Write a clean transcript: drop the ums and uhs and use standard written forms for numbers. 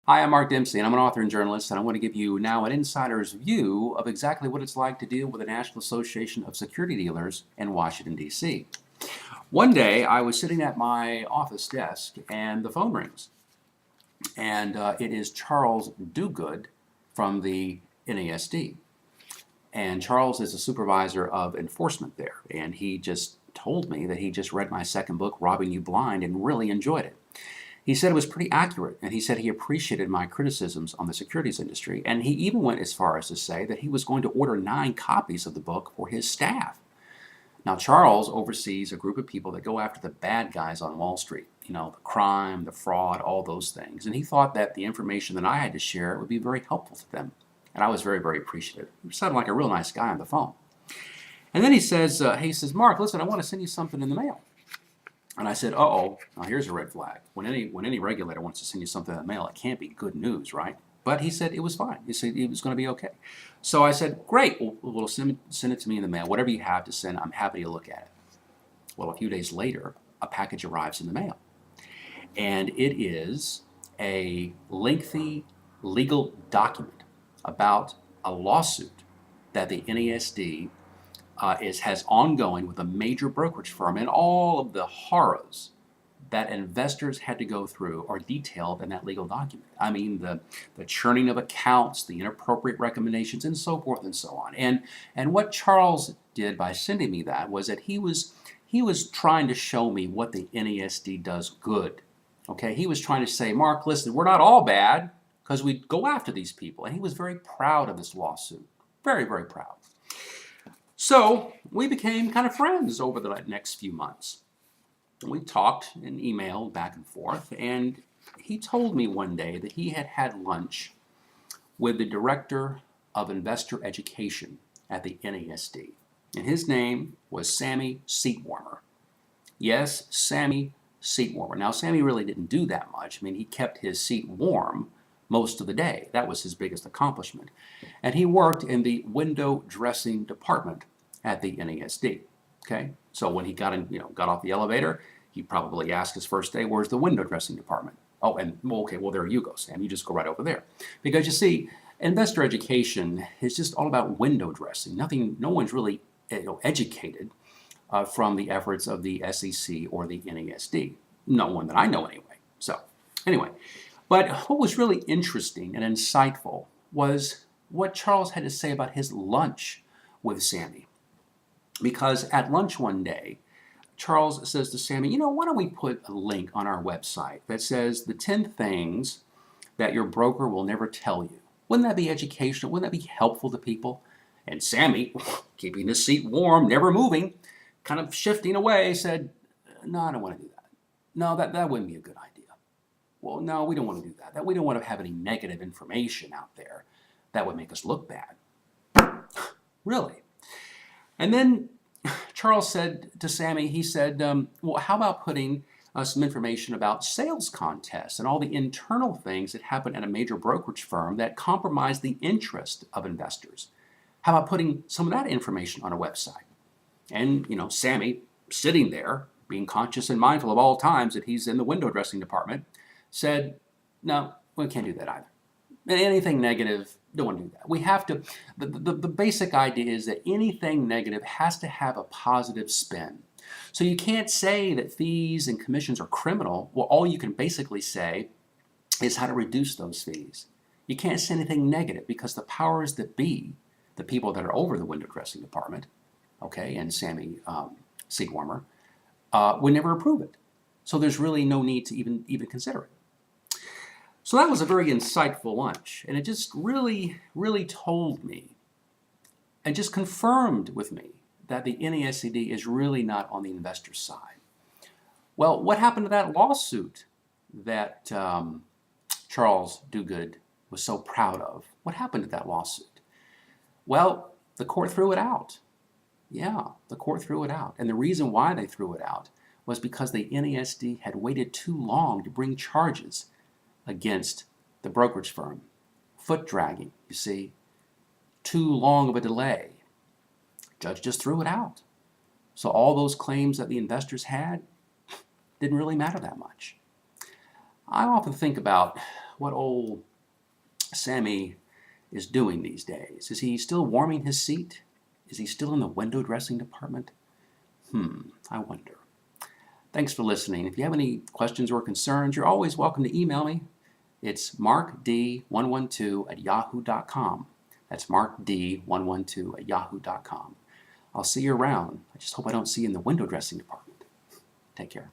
Hi, I'm Mark Dempsey, and I'm an author and journalist, and I want to give you now an insider's view of exactly what it's like to deal with the National Association of Security Dealers in Washington, D.C. One day, I was sitting at my office desk, and the phone rings, and it is Charles Duguid from the NASD. And Charles is a supervisor of enforcement there, and he just told me that he just read my second book, Robbing You Blind, and really enjoyed it. He said it was pretty accurate, and he said he appreciated my criticisms on the securities industry, and he even went as far as to say that he was going to order 9 copies of the book for his staff. Now, Charles oversees a group of people that go after the bad guys on Wall Street, the crime, the fraud, all those things, and he thought that the information that I had to share would be very helpful to them, and I was very, very appreciative. He sounded like a real nice guy on the phone. And then he says, Mark, listen, I want to send you something in the mail. And I said, uh-oh, now here's a red flag. When any regulator wants to send you something in the mail, it can't be good news, right? But he said it was fine. He said it was going to be okay. So I said, great, we'll send it to me in the mail. Whatever you have to send, I'm happy to look at it. Well, a few days later, a package arrives in the mail. And it is a lengthy legal document about a lawsuit that the NASD has ongoing with a major brokerage firm, and all of the horrors that investors had to go through are detailed in that legal document. I mean, the churning of accounts, the inappropriate recommendations, and so forth and so on. And what Charles did by sending me that was that he was trying to show me what the NASD does good. Okay, he was trying to say, Mark, listen, we're not all bad because we go after these people. And he was very proud of this lawsuit. Very, very proud. So we became kind of friends over the next few months. We talked and emailed back and forth, and he told me one day that he had had lunch with the director of investor education at the NASD, and his name was Sammy Seatwarmer. Yes, Sammy Seatwarmer. Now, Sammy really didn't do that much. I mean, he kept his seat warm most of the day. That was his biggest accomplishment. And he worked in the window dressing department at the NASD. Okay, so when he got off the elevator, he probably asked his first day, "Where's the window dressing department?" Oh, and okay, well there you go, Sam. You just go right over there, because you see, investor education is just all about window dressing. No one's really educated from the efforts of the SEC or the NASD. No one that I know anyway. So anyway, but what was really interesting and insightful was what Charles had to say about his lunch with Sammy. Because at lunch one day, Charles says to Sammy, why don't we put a link on our website that says the 10 things that your broker will never tell you? Wouldn't that be educational? Wouldn't that be helpful to people? And Sammy, keeping his seat warm, never moving, kind of shifting away, said, no, I don't want to do that. No, that wouldn't be a good idea. Well, no, we don't want to do that. We don't want to have any negative information out there that would make us look bad. Really? And then Charles said to Sammy, he said, well, how about putting some information about sales contests and all the internal things that happen at a major brokerage firm that compromise the interest of investors? How about putting some of that information on a website? And, Sammy, sitting there, being conscious and mindful of all times that he's in the window dressing department, said, no, we can't do that either. Anything negative, don't want to do that. We have to, the basic idea is that anything negative has to have a positive spin. So you can't say that fees and commissions are criminal. Well, all you can basically say is how to reduce those fees. You can't say anything negative because the powers that be, the people that are over the window dressing department, okay, and Sammy Seatwarmer, would never approve it. So there's really no need to even consider it. So that was a very insightful lunch, and it just really, really told me and just confirmed with me that the NASD is really not on the investor's side. Well, what happened to that lawsuit that Charles Duguid was so proud of? What happened to that lawsuit? Well, the court threw it out. Yeah, the court threw it out. And the reason why they threw it out was because the NASD had waited too long to bring charges against the brokerage firm. Foot dragging, you see. Too long of a delay. Judge just threw it out. So all those claims that the investors had didn't really matter that much. I often think about what old Sammy is doing these days. Is he still warming his seat? Is he still in the window dressing department? I wonder. Thanks for listening. If you have any questions or concerns, you're always welcome to email me. It's markd112@yahoo.com. That's markd112@yahoo.com. I'll see you around. I just hope I don't see you in the window dressing department. Take care.